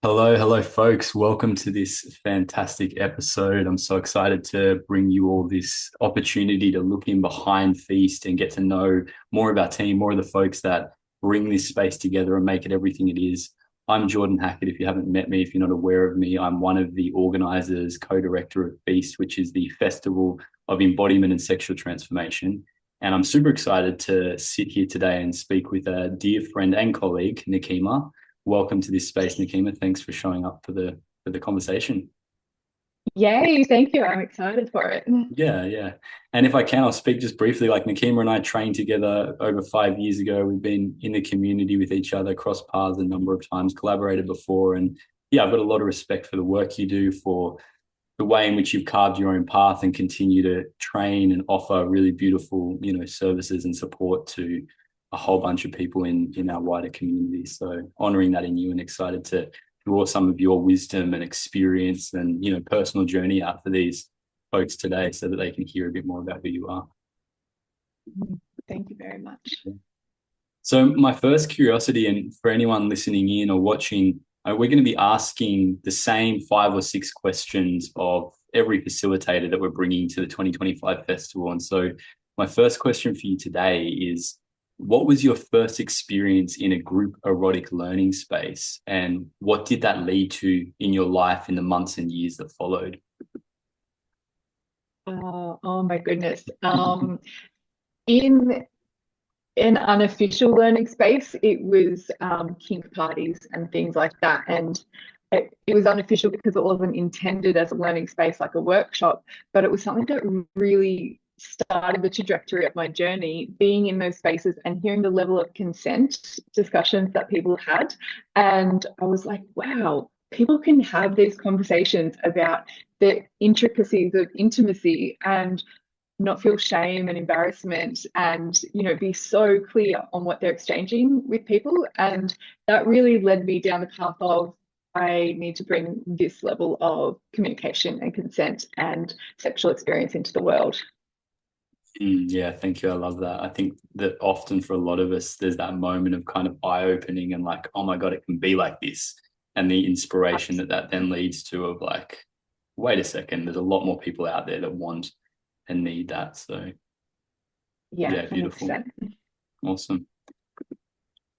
Hello, folks. Welcome to this fantastic episode. I'm so excited to bring you all this opportunity to look in behind Feast and get to know more of our team, more of the folks that bring this space together and make it everything it is. I'm Jordan Hackett. If you haven't met me, if you're not aware of me, I'm one of the organizers, co-director of FEAST, which is the Festival of Embodiment and Sexual Transformation. And I'm super excited to sit here today and speak with a dear friend and colleague, Nikkiema. Welcome to this space, Nikkiema. Thanks for showing up for the conversation. Yay, thank you. I'm excited for it. Yeah. And if I can, I'll speak just briefly. Like Nikkiema and I trained together over 5 years ago. We've been in the community with each other, crossed paths a number of times, collaborated before. And yeah, I've got a lot of respect for the work you do, for the way in which you've carved your own path and continue to train and offer really beautiful, services and support to a whole bunch of people in our wider community. So honoring that in you and excited to draw some of your wisdom and experience and personal journey out for these folks today so that they can hear a bit more about who you are. Thank you very much. So my first curiosity, and for anyone listening in or watching, we're going to be asking the same 5 or 6 questions of every facilitator that we're bringing to the 2025 festival. And so my first question for you today is, what was your first experience in a group erotic learning space? And what did that lead to in your life in the months and years that followed? Oh my goodness. In an unofficial learning space, it was kink parties and things like that. And it was unofficial because it wasn't intended as a learning space like a workshop, but it was something that really started the trajectory of my journey, being in those spaces and hearing the level of consent discussions that people had. And I was like, wow, people can have these conversations about the intricacies of intimacy and not feel shame and embarrassment and be so clear on what they're exchanging with people. And that really led me down the path of I need to bring this level of communication and consent and sexual experience into the world. Yeah, thank you. I love that. I think that often for a lot of us, there's that moment of kind of eye-opening and like, oh my God, it can be like this. And the inspiration that then leads to of like, wait a second, there's a lot more people out there that want and need that. So Yeah, yeah, beautiful. 100%. Awesome.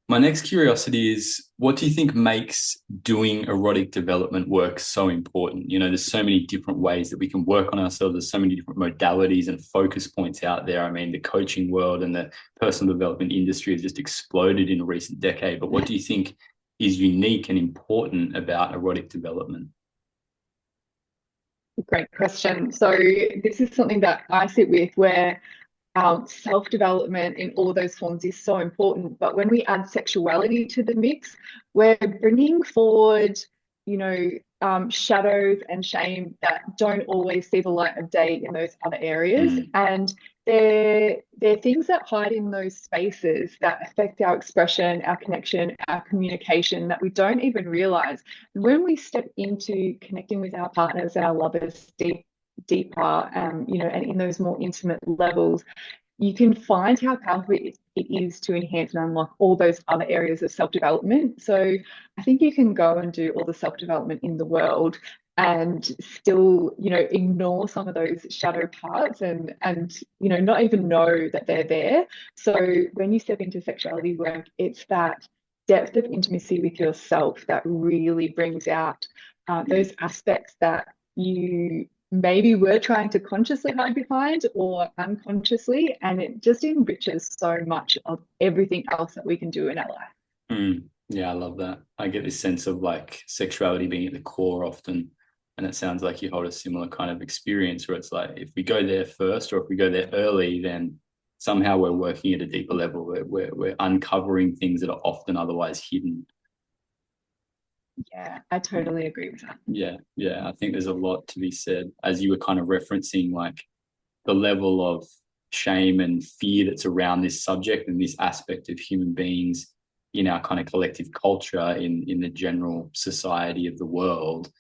My next curiosity is, what do you think makes doing erotic development work so important? There's so many different ways that we can work on ourselves. There's so many different modalities and focus points out there. I mean, the coaching world and the personal development industry has just exploded in a recent decade. But what do you think is unique and important about erotic development? Great question. So this is something that I sit with where self-development in all those forms is so important. But when we add sexuality to the mix, we're bringing forward, shadows and shame that don't always see the light of day in those other areas. Mm, And they're things that hide in those spaces that affect our expression, our connection, our communication that we don't even realize. When we step into connecting with our partners and our lovers deeper, and in those more intimate levels, you can find how powerful it is to enhance and unlock all those other areas of self-development. So I think you can go and do all the self-development in the world and still, ignore some of those shadow parts and not even know that they're there. So when you step into sexuality work, it's that depth of intimacy with yourself that really brings out those aspects that you maybe we're trying to consciously hide behind or unconsciously, and it just enriches so much of everything else that we can do in our life. Yeah, I love that. I get this sense of like sexuality being at the core often. And it sounds like you hold a similar kind of experience where it's like if we go there first or if we go there early, then somehow we're working at a deeper level. We're uncovering things that are often otherwise hidden. Yeah, I totally agree with that. Yeah. I think there's a lot to be said, as you were kind of referencing, like the level of shame and fear that's around this subject and this aspect of human beings in our kind of collective culture in the general society of the world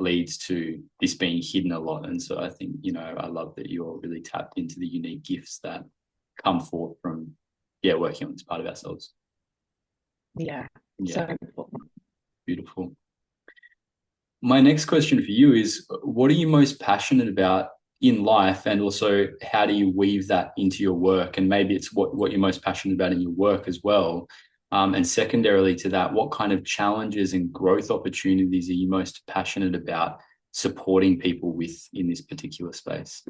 leads to this being hidden a lot. And so I think, I love that you're really tapped into the unique gifts that come forth from, yeah, working on this part of ourselves. Yeah, so Yeah, important. beautiful. My next question for you is, what are you most passionate about in life? And also, how do you weave that into your work? And maybe it's what you're most passionate about in your work as well. And secondarily to that, what kind of challenges and growth opportunities are you most passionate about supporting people with in this particular space?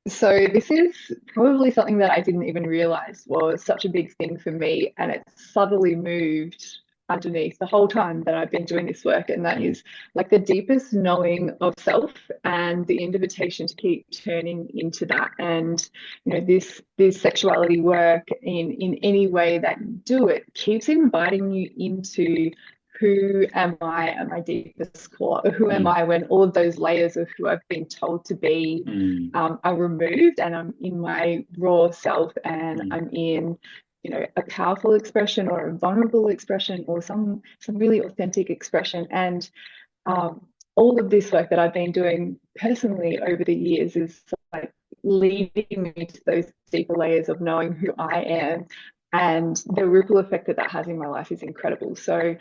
So this is probably something that I didn't even realize was such a big thing for me, and it's subtly moved underneath the whole time that I've been doing this work, and that is like the deepest knowing of self and the invitation to keep turning into that. And this sexuality work in any way that you do it keeps inviting you into who am I at my deepest core? Who am I when all of those layers of who I've been told to be are removed, and I'm in my raw self, and I'm in a powerful expression or a vulnerable expression or some really authentic expression. And all of this work that I've been doing personally over the years is like leading me to those deeper layers of knowing who I am, and the ripple effect that that has in my life is incredible. So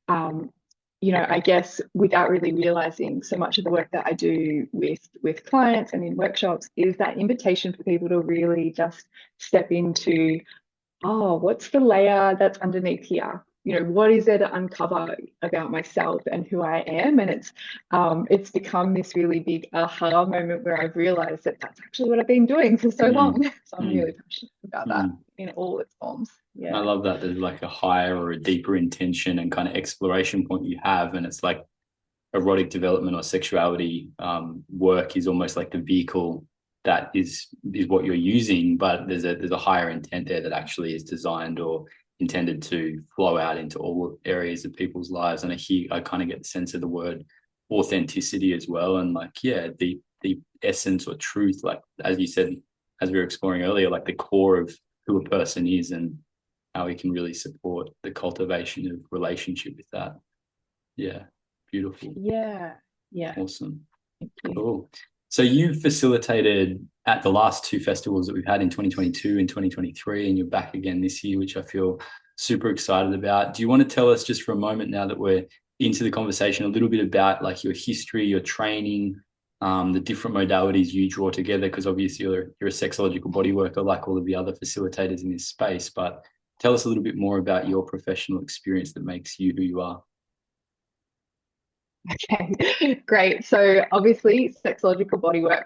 um, I guess without really realizing, so much of the work that I do with clients and in workshops is that invitation for people to really just step into, oh, what's the layer that's underneath here? What is there to uncover about myself and who I am? And it's become this really big aha moment where I've realized that that's actually what I've been doing for so long. So I'm really passionate about that in all its forms. I Yeah. love that there's like a higher or a deeper intention and kind of exploration point you have, and it's like erotic development or sexuality work is almost like the vehicle that is what you're using, but there's a higher intent there that actually is designed or intended to flow out into all areas of people's lives. And I kind of get the sense of the word authenticity as well, and like the essence or truth, like as you said, as we were exploring earlier, like the core of who a person is and how we can really support the cultivation of relationship with that. Yeah, beautiful. Yeah. Yeah. Awesome. Thank you. Cool. So you facilitated at the last two festivals that we've had in 2022 and 2023, and you're back again this year, which I feel super excited about. Do you want to tell us just for a moment, now that we're into the conversation, a little bit about like your history, your training, the different modalities you draw together? Because obviously you're a sexological body worker like all of the other facilitators in this space, but tell us a little bit more about your professional experience that makes you who you are. Okay, great. So obviously, sexological bodywork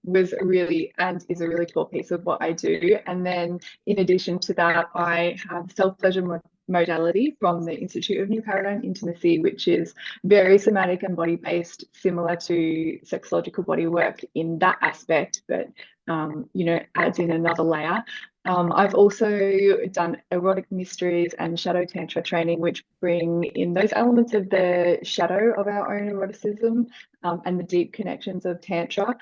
was really and is a really core piece of what I do. And then in addition to that, I have self-pleasure modality from the Institute of New Paradigm Intimacy, which is very somatic and body-based, similar to sexological bodywork in that aspect, but adds in another layer. I've also done erotic mysteries and shadow tantra training, which bring in those elements of the shadow of our own eroticism and the deep connections of tantra.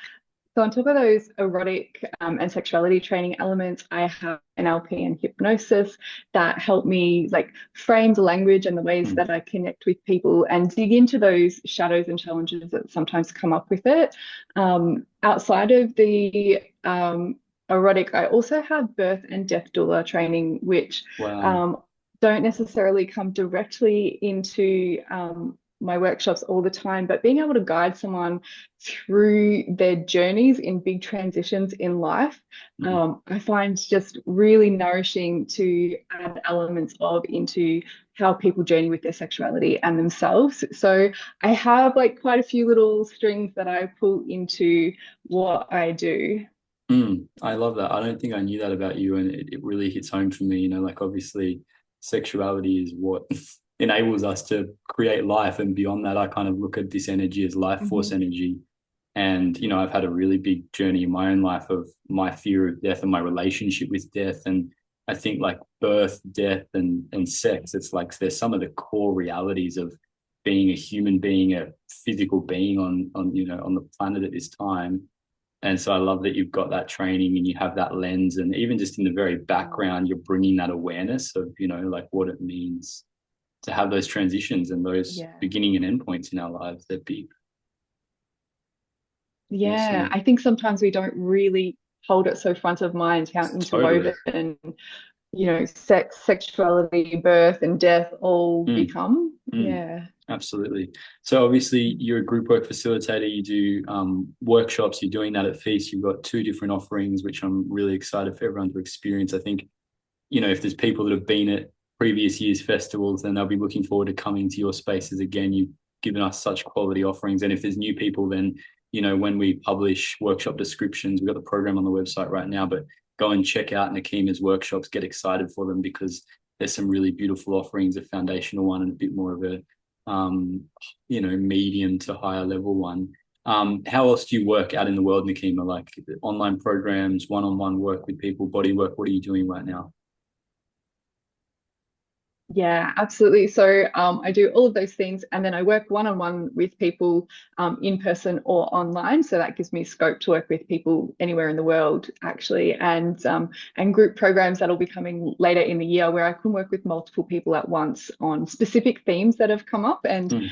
So on top of those erotic and sexuality training elements, I have NLP and hypnosis that help me like frame the language and the ways that I connect with people and dig into those shadows and challenges that sometimes come up with it. Outside of the erotic, I also have birth and death doula training, which Wow. don't necessarily come directly into my workshops all the time, but being able to guide someone through their journeys in big transitions in life, I find just really nourishing to add elements of into how people journey with their sexuality and themselves. So I have like quite a few little strings that I pull into what I do. I love that. I don't think I knew that about you, and it really hits home for me. Like obviously, sexuality is what enables us to create life, and beyond that, I kind of look at this energy as life force energy. And I've had a really big journey in my own life of my fear of death and my relationship with death. And I think like birth, death, and sex, it's like there's some of the core realities of being a human being, a physical being on the planet at this time. And so I love that you've got that training and you have that lens, and even just in the very background, you're bringing that awareness of, like what it means to have those transitions and those Yeah. beginning and end points in our lives. They're big. Yeah, Awesome. I think sometimes we don't really hold it so front of mind how Totally. interwoven, sex, sexuality, birth, and death all Mm, become. Mm, Yeah. absolutely. So obviously you're a group work facilitator. You do workshops. You're doing that at Feast. You've got two different offerings, which I'm really excited for everyone to experience. I think, if there's people that have been at previous years' festivals, then they'll be looking forward to coming to your spaces again. You've given us such quality offerings. And if there's new people, then, when we publish workshop descriptions, we've got the program on the website right now, but go and check out Nikkiema's workshops, get excited for them because there's some really beautiful offerings, a foundational one and a bit more of a, medium to higher level one. How else do you work out in the world, Nikkiema? Like online programs, one-on-one work with people, body work? What are you doing right now? Yeah, absolutely. So I do all of those things, and then I work one-on-one with people in person or online. So that gives me scope to work with people anywhere in the world, actually, and group programs that'll be coming later in the year where I can work with multiple people at once on specific themes that have come up, and Mm,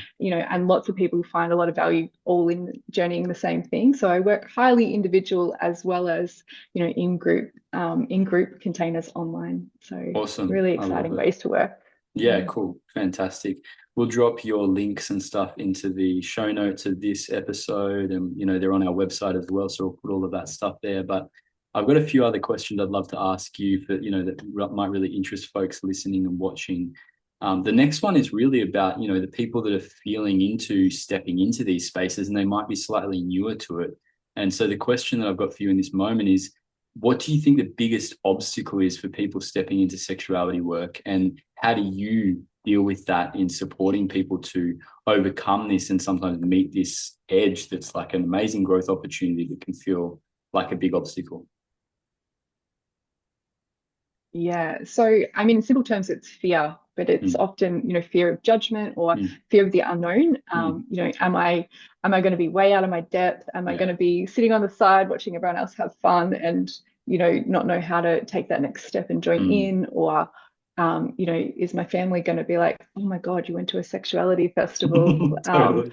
and lots of people find a lot of value all in journeying the same thing. So I work highly individual as well as in group containers online. So awesome. really I love exciting it. ways to work. Yeah, cool. Fantastic. We'll drop your links and stuff into the show notes of this episode. And, they're on our website as well. So we'll put all of that stuff there. But I've got a few other questions I'd love to ask you for, that might really interest folks listening and watching. The next one is really about, the people that are feeling into stepping into these spaces and they might be slightly newer to it. And so the question that I've got for you in this moment is, what do you think the biggest obstacle is for people stepping into sexuality work? And how do you deal with that in supporting people to overcome this and sometimes meet this edge that's like an amazing growth opportunity that can feel like a big obstacle? Yeah. So, I mean, in simple terms, it's fear, but it's Mm, often, fear of judgment or mm, fear of the unknown. mm. Am I going to be way out of my depth? Am I going Yeah. to be sitting on the side watching everyone else have fun and, not know how to take that next step and join Mm. in? Or, is my family going to be like, oh my God, you went to a sexuality festival? Totally.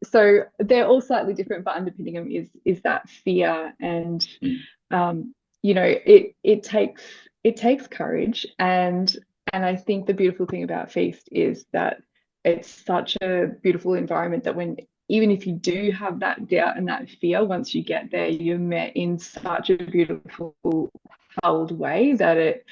So they're all slightly different, but underpinning them is that fear. And Mm, it takes courage, and I think the beautiful thing about Feast is that it's such a beautiful environment that when even if you do have that doubt and that fear, once you get there, you're met in such a beautiful, held way that it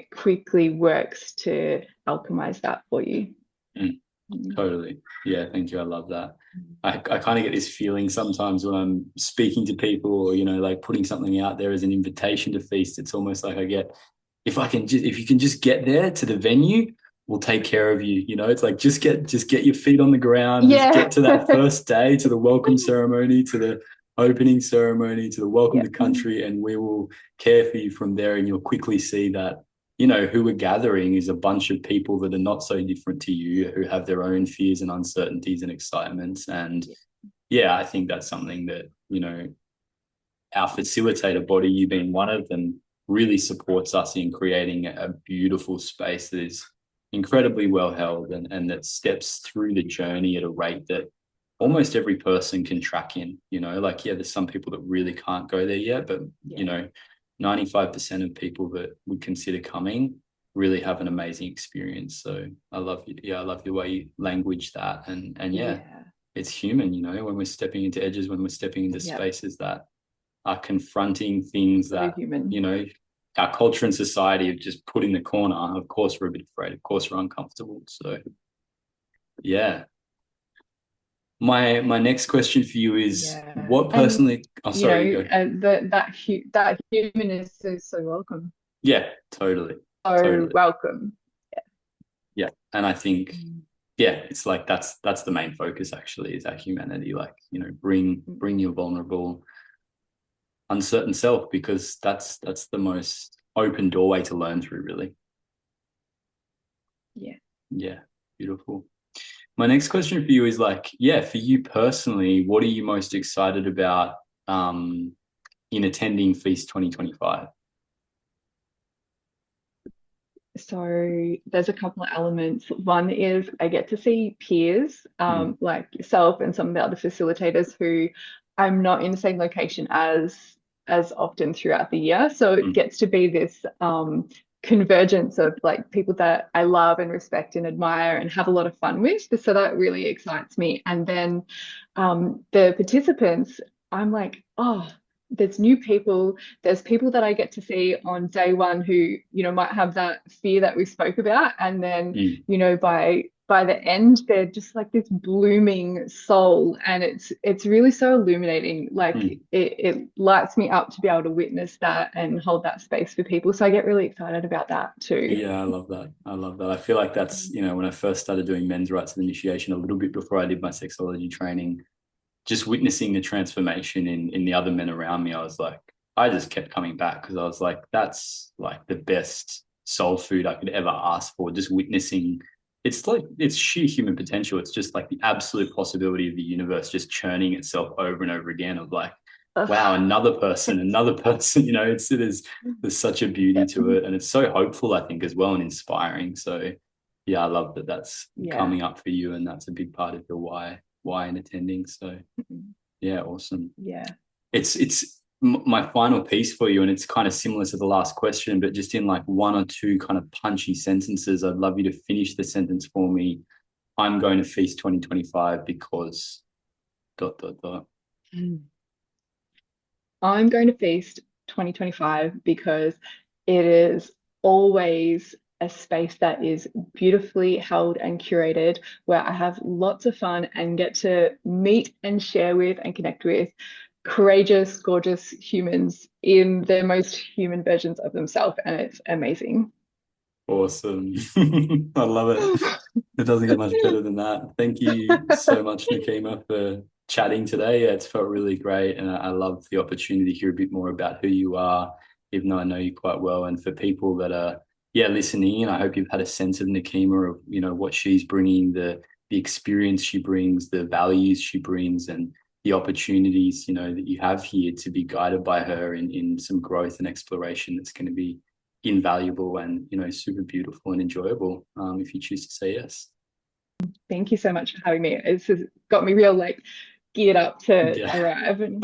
quickly works to alchemize that for you. mm. Mm. Totally. Yeah, thank you. I love that. I kind of get this feeling sometimes when I'm speaking to people or, like putting something out there as an invitation to feast. It's almost like I get, if you can just get there to the venue, we'll take care of you. It's like just get your feet on the ground, just Yeah. get to that first day, to the welcome ceremony, to the opening ceremony, to the welcome Yeah. to country, and we will care for you from there. And you'll quickly see that who we're gathering is a bunch of people that are not so different to you, who have their own fears and uncertainties and excitements. And yeah, I think that's something that, our facilitator body, you being one of them, really supports us in creating a beautiful space that is incredibly well held and that steps through the journey at a rate that almost every person can track in, like, yeah, there's some people that really can't go there yet, but, Yeah. 95% of people that would consider coming really have an amazing experience. So I love you. Yeah, I love the way you language that. And yeah, Yeah. it's human, when we're stepping into edges, when we're stepping into Yeah. spaces that are confronting things So that, human. our culture and society have just put in the corner. Of course, we're a bit afraid. Of course, we're uncomfortable. So, yeah. My next question for you is Yeah. what And personally, oh, sorry, you go. that human is so welcome. Yeah, totally. So Totally. welcome. Yeah. And I think, Mm. yeah, it's like that's the main focus actually is that humanity. Like, bring your vulnerable, uncertain self because that's the most open doorway to learn through, really. Yeah. Yeah, beautiful. My next question for you is like, yeah, for you personally, what are you most excited about in attending Feast 2025? So there's a couple of elements. One is I get to see peers, Mm, like yourself and some of the other facilitators who I'm not in the same location as often throughout the year. So it mm, gets to be this convergence of like people that I love and respect and admire and have a lot of fun with. So that really excites me. And then the participants, I'm like, oh, there's new people. There's people that I get to see on day one who, you know, might have that fear that we spoke about. And then, you know, by the end, they're just like this blooming soul. And it's really so illuminating. Like it lights me up to be able to witness that and hold that space for people. So I get really excited about that too. Yeah, I love that. I love that. I feel like that's, you know, when I first started doing men's rights of initiation, a little bit before I did my sexology training, just witnessing the transformation in the other men around me, I was like, I just kept coming back because I was like, that's like the best soul food I could ever ask for. Just witnessing, it's like it's sheer human potential. It's just like the absolute possibility of the universe just churning itself over and over again. Of like, wow, another person, another person. You know, there's such a beauty to it, and it's so hopeful, I think, as well, and inspiring. So, yeah, I love that that's coming up for you, and that's a big part of your why in attending. So yeah, awesome. Yeah. It's my final piece for you, and it's kind of similar to the last question, but just in like one or two kind of punchy sentences. I'd love you to finish the sentence for me. I'm going to Feast 2025 because ... I'm going to Feast 2025 because it is always a space that is beautifully held and curated, where I have lots of fun and get to meet and share with and connect with courageous, gorgeous humans in their most human versions of themselves. And it's amazing. Awesome. I love it. It doesn't get much better than that. Thank you so much, Nikkiema, for chatting today. Yeah, it's felt really great. And I love the opportunity to hear a bit more about who you are, even though I know you quite well. And for people that are, yeah, listening in, I hope you've had a sense of Nikkiema, of, you know, what she's bringing, the experience she brings, the values she brings, and the opportunities, you know, that you have here to be guided by her in some growth and exploration that's going to be invaluable and, you know, super beautiful and enjoyable, if you choose to say yes. Thank you so much for having me. It's got me real like geared up to Yeah. arrive. And